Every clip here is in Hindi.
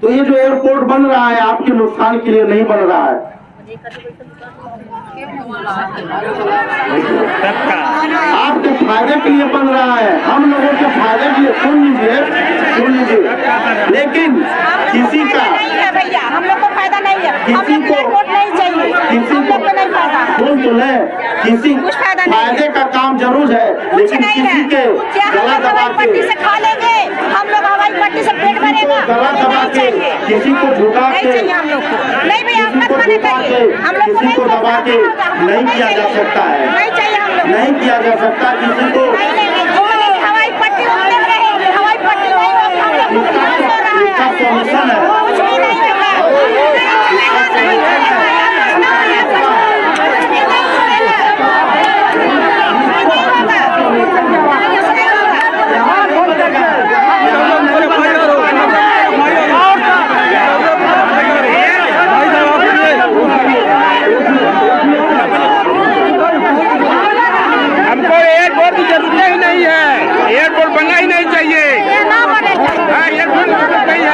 तो ये जो एयरपोर्ट बन रहा है आपके नुकसान के लिए नहीं बन रहा है, आपके फायदे के लिए बन रहा है, हम लोगों के फायदे के लिए। सुन लीजिए, लेकिन किसी का भैया हम लोग को फायदा नहीं है, किसी को एयरपोर्ट नहीं चाहिए, किसी को नहीं फायदा। सुन तो ले, किसी कुछ फायदा नहीं, फायदे का काम जरूर है, लेकिन किसी के गला दबा के पट्टी से खा लेंगे हम लोग, हवाई पट्टी से पेट भरेगा, गला दबा के किसी को झुका के हम लोग को नहीं भैया, किसी को दबा के नहीं किया जा सकता है, नहीं चाहिए हम लोग, नहीं किया जा सकता किसी को। हवाई पट्टी हवाई पट्टी इसका सॉल्यूशन है। हमको एयरपोर्ट की जरूरत ही नहीं है, एयरपोर्ट बनना ही नहीं चाहिए। हाँ, एयरपोर्ट की जरूरत नहीं है।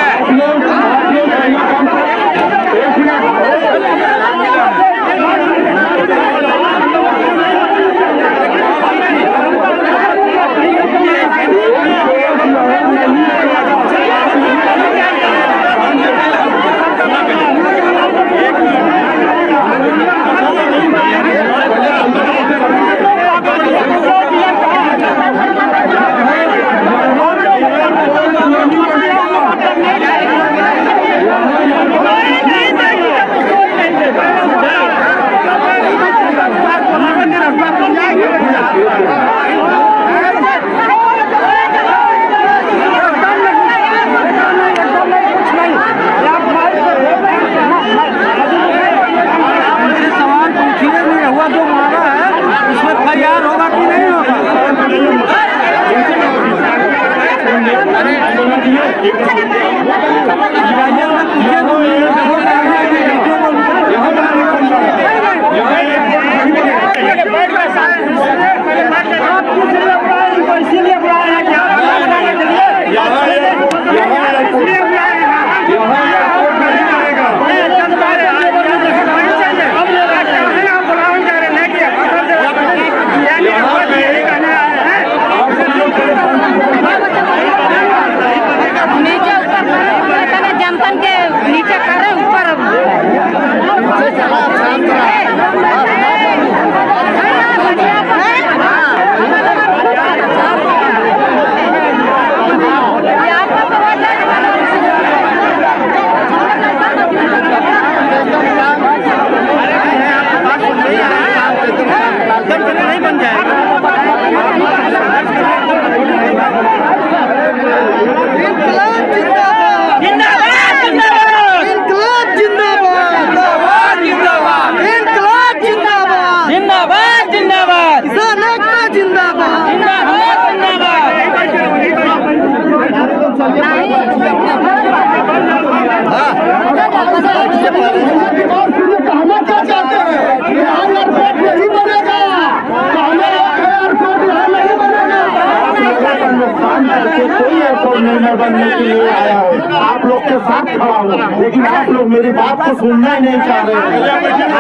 कोई एयरपोर्ट नहीं बनने के लिए आया हूँ, आप लोग के साथ खड़ा हूँ, लेकिन आप लोग मेरी बात को सुनना ही नहीं चाह रहे हैं।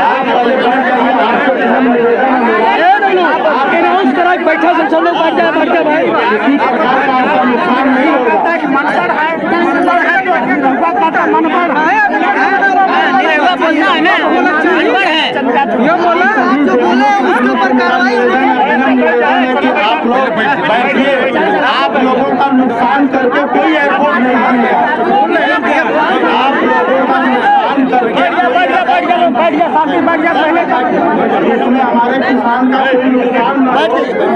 आप पहले बैठ जाइए, आपको बैठा सब लोग बैठे भाई, किसी प्रकार का आपका नुकसान नहीं होगा। आप लोग बैठिए, आप लोगों का नुकसान करके कोई एयरपोर्ट नहीं बनेगा। आप लोगों का नुकसान करके इसमें हमारे किसान का कोई नुकसान न हो।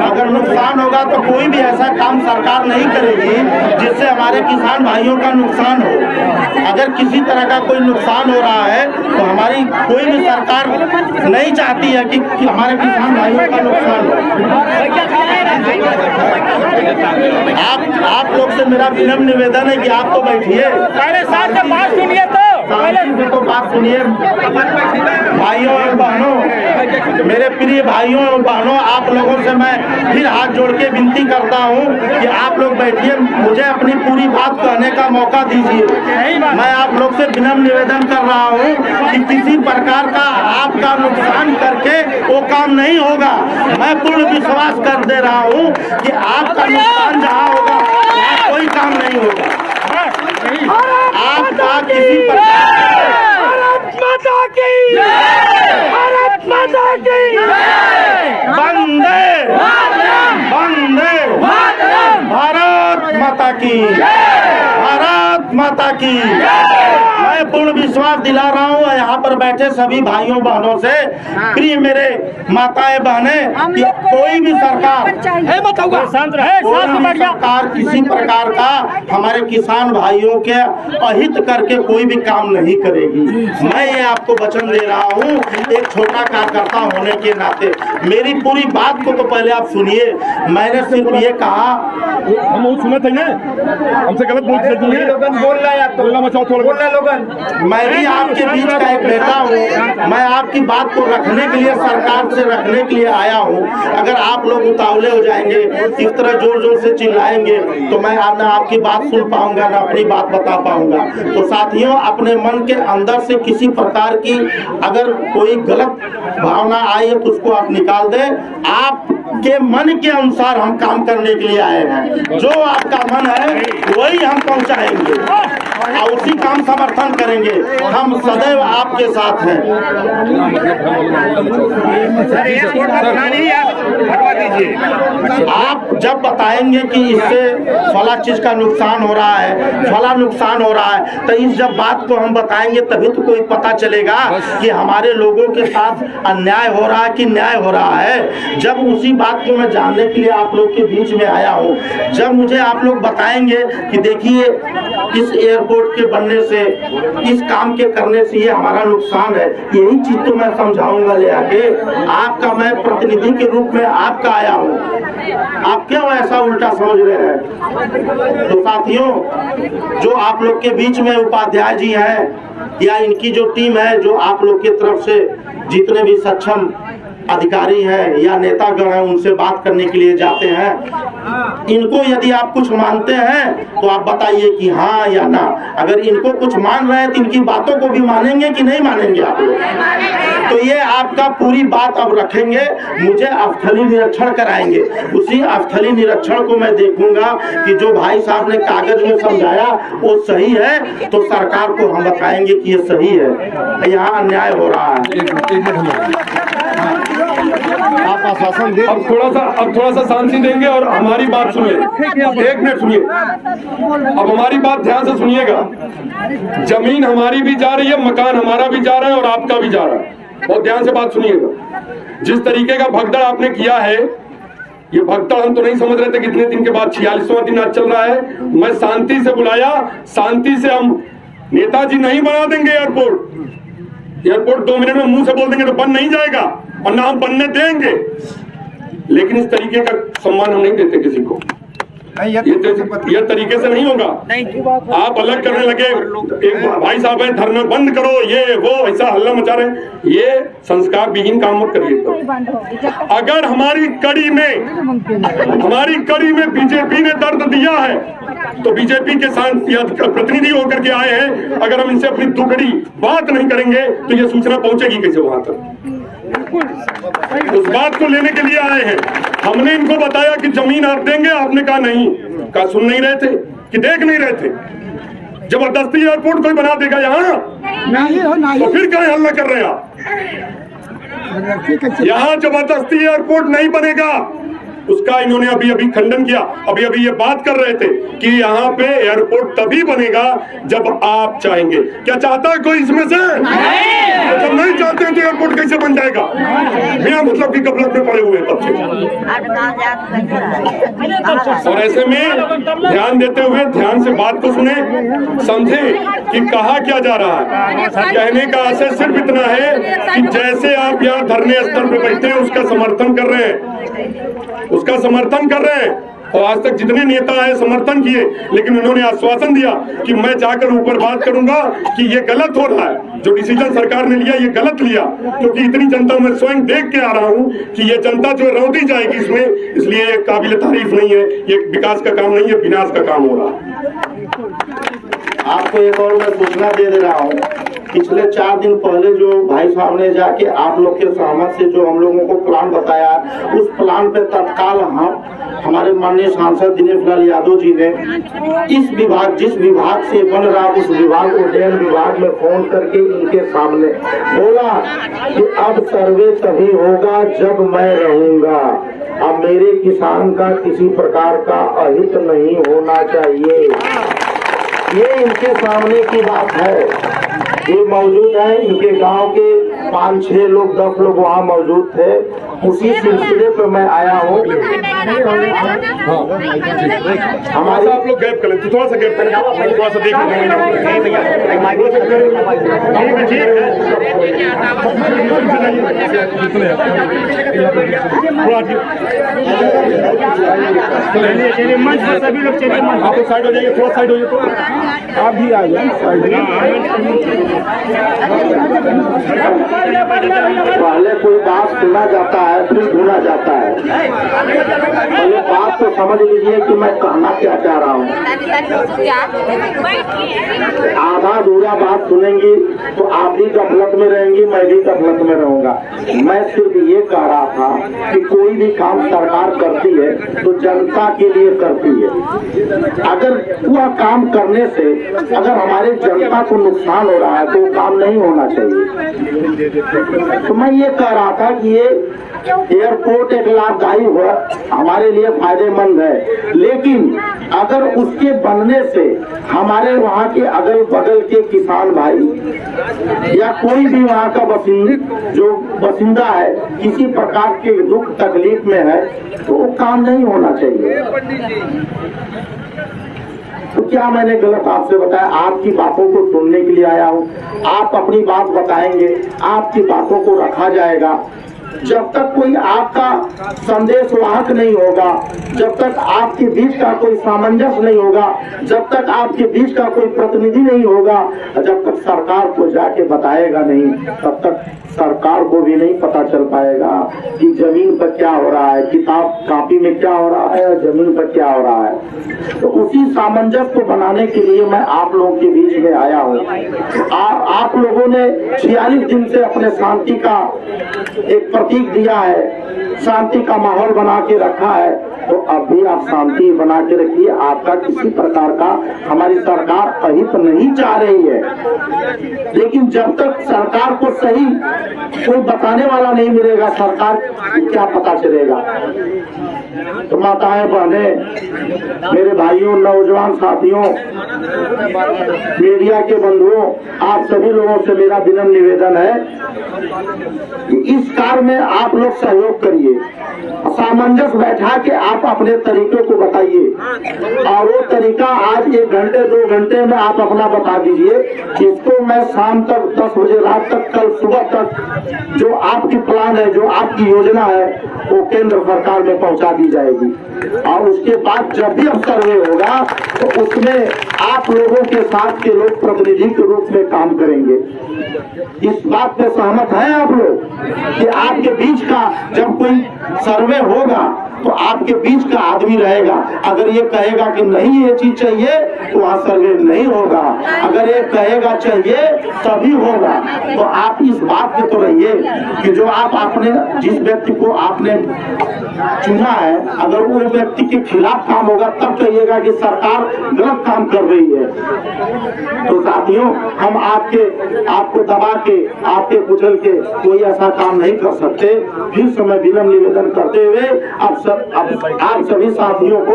अगर नुकसान होगा तो कोई भी ऐसा काम सरकार नहीं करेगी जिससे हमारे किसान भाइयों का नुकसान हो। अगर किसी तरह का कोई नुकसान हो रहा है तो हमारी कोई भी सरकार नहीं चाहती है कि हमारे किसान भाइयों का नुकसान हो। आप लोग से मेरा विनम्र निवेदन है कि आप तो बैठिए, पहले साथ से बात सुनिए, तो बात सुनिए। भाइयों और बहनों, मेरे प्रिय भाइयों और बहनों, आप लोगों से मैं फिर हाथ जोड़ के विनती करता हूं कि आप लोग बैठिए, मुझे अपनी पूरी बात कहने का मौका दीजिए। मैं आप आप लोग से विनम्र निवेदन कर रहा हूँ कि किसी प्रकार का आपका नुकसान करके वो काम नहीं होगा। मैं पूर्ण विश्वास कर दे रहा हूँ कि आपका नुकसान जहाँ होगा वहाँ कोई काम नहीं होगा। आपका किसी प्रकार भारत माता की भारत माता की वंदे वंदे भारत माता की भारत माता की। मैं पूर्ण विश्वास दिला रहा हूँ यहाँ पर बैठे सभी भाइयों बहनों से, प्रिय मेरे माताएं बहनें, कि कोई भी सरकार किसी प्रकार का हमारे किसान भाइयों के अहित करके कोई भी काम नहीं करेगी। मैं ये आपको वचन दे रहा हूँ एक छोटा कार्यकर्ता होने के नाते। मेरी पूरी बात को तो पहले आप सुनिए। मैंने सिर्फ ये कहा, हम सुने थे ना, हमसे गलत बोल रहा है आप, बोल रहा लोगन। मैं भी आपके बीच का एक बेटा हूँ। मैं आपकी बात को रखने के लिए, सरकार से रखने के लिए आया हूँ। अगर आप लोग उतावले हो जाएंगे, इस तरह जोर जोर से चिल्लाएंगे, तो मैं ना आपकी बात सुन पाऊंगा ना अपनी बात बता पाऊंगा। तो साथियों, अपने मन के अंदर से किसी प्रकार की अगर कोई गलत भावना आई है तो उसको आप निकाल दें। आपके मन के अनुसार हम काम करने के लिए आए हैं। जो आपका मन है वही हम पहुंचाएंगे और उसी काम समर्थन करेंगे। हम सदैव आपके साथ हैं। आप जब बताएंगे कि इससे फला चीज का नुकसान हो रहा है, फला नुकसान हो रहा है, तो इस जब बात को हम बताएंगे तभी तो कोई पता चलेगा कि हमारे लोगों के साथ अन्याय हो रहा है कि न्याय हो रहा है। जब उसी बात को मैं जानने के लिए आप लोग के बीच में आया हूँ। जब मुझे आप लोग बताएंगे कि देखिए इस एयरपोर्ट के बनने से, इस काम के करने से ये हमारा नुकसान है, यही चीज तो मैं समझाऊंगा ले आके। आपका मैं प्रतिनिधि के रूप में आपका आया हूँ, आप क्यों ऐसा उल्टा समझ रहे हैं? तो साथियों, जो आप लोग के बीच में उपाध्याय जी हैं या इनकी जो टीम है, जो आप लोग की तरफ से जितने भी सक्षम अधिकारी हैं या नेतागण हैं, उनसे बात करने के लिए जाते हैं, इनको यदि आप कुछ मानते हैं तो आप बताइए कि हाँ या ना। अगर इनको कुछ मान रहे हैं तो इनकी बातों को भी मानेंगे कि नहीं मानेंगे आप लोग? तो ये आपका पूरी बात अब रखेंगे, मुझे स्थलीय निरीक्षण कराएंगे। उसी स्थलीय निरीक्षण को मैं देखूंगा कि जो भाई साहब ने कागज में समझाया वो सही है, तो सरकार को हम बताएंगे कि ये सही है, यहाँ अन्याय हो रहा है। आप आश्वासन दें। अब थोड़ा सा शांति देंगे और हमारी बात सुनिए। 1 मिनट सुनिए, अब हमारी बात ध्यान से सुनिएगा। जमीन हमारी भी जा रही है, मकान हमारा भी जा रहा है और आपका भी जा रहा है। बहुत ध्यान से बात सुनिएगा। जिस तरीके का भगदड़ आपने किया है, ये भगदड़ हम तो नहीं समझ रहे थे कितने दिन के बाद 46वां दिन आज चल रहा है। मैं शांति से बुलाया, शांति से हम नेताजी नहीं बना देंगे एयरपोर्ट 2 मिनट में मुंह से बोल देंगे तो बन नहीं जाएगा, और ना हम बनने देंगे। लेकिन इस तरीके का सम्मान हम नहीं देते किसी को। ये तरीके से नहीं होगा। आप अलग करने लगे, एक भाई साहब है धरना बंद करो, ये वो ऐसा हल्ला मचा रहे हैं, ये संस्कार विहीन काम मत करिए। अगर हमारी कड़ी में बीजेपी ने दर्द दिया है तो बीजेपी के प्रतिनिधि होकर के आए हैं, अगर हम इनसे अपनी दुखड़ी बात नहीं करेंगे तो ये सूचना पहुंचेगी कैसे वहां तक? उस बात को लेने के लिए आए हैं। हमने इनको बताया कि जमीन आप देंगे, आपने कहा नहीं। कहा सुन नहीं रहे थे कि देख नहीं रहे थे? जबरदस्ती एयरपोर्ट कोई बना देगा यहाँ? तो फिर क्या हल्ला कर रहे हैं आप? यहाँ जबरदस्ती एयरपोर्ट नहीं बनेगा, उसका इन्होंने अभी खंडन किया। अभी ये बात कर रहे थे कि यहाँ पे एयरपोर्ट तभी बनेगा जब आप चाहेंगे। क्या चाहता है कोई इसमें से? तो जब नहीं चाहते हैं तो एयरपोर्ट कैसे बन जाएगा? बिना मतलब की गफलत में पड़े हुए तब से। और ऐसे में ध्यान देते हुए ध्यान से बात को सुने, समझे कि कहा क्या जा रहा है। कहने का आशय सिर्फ इतना है कि जैसे आप यहाँ धरने स्तर पे बैठे हैं उसका समर्थन कर रहे हैं, और आज तक जितने नेता आए समर्थन किए, लेकिन उन्होंने आश्वासन दिया कि मैं जाकर ऊपर बात करूंगा कि ये गलत हो रहा है, जो डिसीजन सरकार ने लिया ये गलत लिया, क्योंकि इतनी जनता मैं स्वयं देख के आ रहा हूं कि ये जनता जो रौंदी जाएगी इसमें, इसलिए ये काबिल तारीफ नहीं है, ये विकास का काम नहीं है, विनाश का काम हो रहा है। आपको एक और मैं सूचना दे रहा हूँ, पिछले 4 दिन पहले जो भाई साहब ने जाके आप लोग के सहमत से जो हम लोगों को प्लान बताया, उस प्लान पे तत्काल हमारे माननीय सांसद दिनेश लाल यादव जी ने जिस विभाग से बन रहा उस विभाग को उड्डयन विभाग में फोन करके इनके सामने बोला कि अब सर्वे तभी होगा जब मैं रहूंगा, अब मेरे किसान का किसी प्रकार का अहित नहीं होना चाहिए। ये इनके सामने की बात है। ये मौजूद है, इनके गांव के 5-6 लोग 10 लोग वहाँ मौजूद थे। उसी सिलसिले पर मैं आया हूँ। हमारे आप लोग गैप करें, थोड़ा सा गैप करें, थोड़ा सा देख मंच पर सभी लोग चलिए, आप लोग साइड हो जाइए, थोड़ा साइड हो जाइए, आप भी आ जाए। पहले कोई बात सुना जाता है फिर भूला जाता है। पहले बात तो समझ लीजिए कि मैं कहना क्या चाह रहा हूँ। आधा अधूरा बात सुनेंगी तो आप भी गफलत में रहेंगी, मैं भी गफलत में रहूंगा। मैं सिर्फ ये कह रहा था कि कोई भी काम सरकार करती है तो जनता के लिए करती है। अगर वह काम करने से अगर हमारे जनता को नुकसान हो रहा है तो वो काम नहीं होना चाहिए। तो मैं ये कह रहा था कि ये एयरपोर्ट एक लाभदायी हुआ, हमारे लिए फायदेमंद है, लेकिन अगर उसके बनने से हमारे वहाँ के अगल बगल के किसान भाई या कोई भी वहाँ का बसिंदा है किसी प्रकार के दुख तकलीफ में है तो वो काम नहीं होना चाहिए। तो क्या मैंने गलत आपसे बताया? आपकी बातों को सुनने के लिए आया हूँ। आप अपनी बात बताएंगे, आपकी बातों को रखा जाएगा। जब तक कोई आपका संदेश वाहक नहीं होगा, जब तक आपके बीच का कोई सामंजस्य नहीं होगा, जब तक आपके बीच का कोई प्रतिनिधि नहीं होगा, जब तक सरकार को जाके बताएगा नहीं, तब तक सरकार को भी नहीं पता चल पाएगा कि जमीन पर क्या हो रहा है, किताब कापी में क्या हो रहा है और जमीन पर क्या हो रहा है। तो उसी सामंजस्य को बनाने के लिए मैं आप लोगों के बीच में आया हूँ। आप लोगों ने 46 दिन से अपने शांति का एक प्रतीक दिया है, शांति का माहौल बना के रखा है, तो अब भी आप शांति बना के रखिए। आपका किसी प्रकार का हमारी सरकार अहित नहीं चाह रही है, लेकिन जब तक सरकार को सही कोई बताने वाला नहीं मिलेगा, सरकार क्या पता चलेगा। तो माताएं बहने, मेरे भाइयों, नौजवान साथियों, मीडिया के बंधुओं, आप सभी लोगों से मेरा विनम्र निवेदन है कि इस कार्य में आप लोग सहयोग करिए, सामंजस्य बैठा के आप अपने तरीके को बताइए, और वो तरीका आज 1 घंटे 2 घंटे में आप अपना बता दीजिए। इसको मैं शाम तक 10 बजे रात तक, कल सुबह तक जो आपकी प्लान है, जो आपकी योजना है, वो केंद्र सरकार में पहुंचा दी जाएगी। और उसके बाद जब भी अब सर्वे होगा तो उसमें आप लोगों के साथ के लोग प्रतिनिधि के रूप में काम करेंगे। इस बात पे सहमत हैं आप लोग कि आपके बीच का जब कोई सर्वे होगा तो आपके बीच का आदमी रहेगा। अगर ये कहेगा कि नहीं ये चीज चाहिए तो वहाँ सर्वे नहीं होगा, अगर ये कहेगा चाहिए तभी होगा। तो आप इस बात पे तो रहिए कि जो आपने जिस व्यक्ति को आपने चुना है, अगर वो व्यक्ति के खिलाफ काम होगा तब कहिएगा कि सरकार गलत काम कर रही है। तो साथियों, हम आपको दबा के, आपके कुचल के कोई ऐसा काम नहीं कर सकते। फिर से मैं विनम्र निवेदन करते हुए आप सभी साथियों को,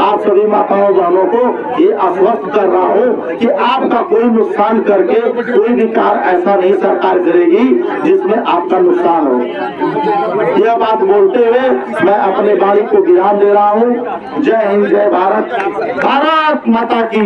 आप सभी माताओं बहनों को ये आश्वस्त कर रहा हूँ कि आपका कोई नुकसान करके कोई भी कार्य ऐसा नहीं सरकार करेगी जिसमें आपका नुकसान हो। यह बात बोलते हुए मैं अपने वाणी को विराम दे रहा हूँ। जय हिंद, जय भारत, भारत माता की।